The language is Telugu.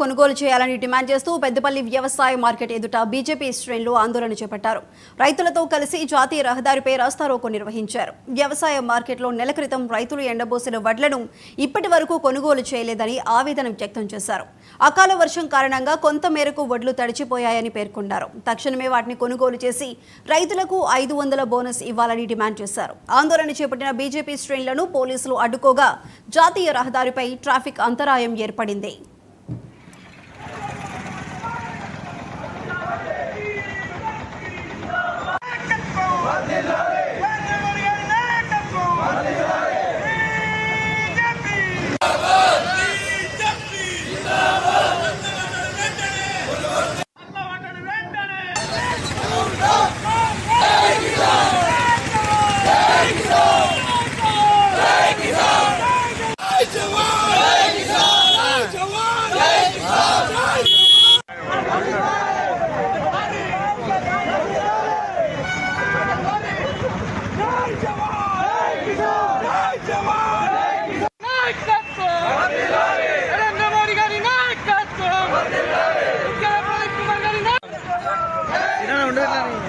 కొనుగోలు చేయాలని డిమాండ్ చేస్తూ పెద్దపల్లి వ్యవసాయ మార్కెట్ ఎదుట బీజేపీ శ్రేణులు ఆందోళన చేపట్టారు. రైతులతో కలిసి జాతీయ రహదారిపై రాస్తారోకో నిర్వహించారు. వ్యవసాయ మార్కెట్లో నెల క్రితం రైతులు ఎండబోసిన వడ్లను ఇప్పటి వరకు కొనుగోలు చేయలేదని ఆవేదన వ్యక్తం చేశారు. అకాల వర్షం కారణంగా కొంత మేరకు వడ్లు తడిచిపోయాయని పేర్కొన్నారు. తక్షణమే వాటిని కొనుగోలు చేసి రైతులకు 500 బోనస్ ఇవ్వాలని డిమాండ్ చేశారు. ఆందోళన చేపట్టిన బీజేపీ శ్రేణులను పోలీసులు అడ్డుకోగా జాతీయ రహదారిపై ట్రాఫిక్ అంతరాయం ఏర్పడింది. Ini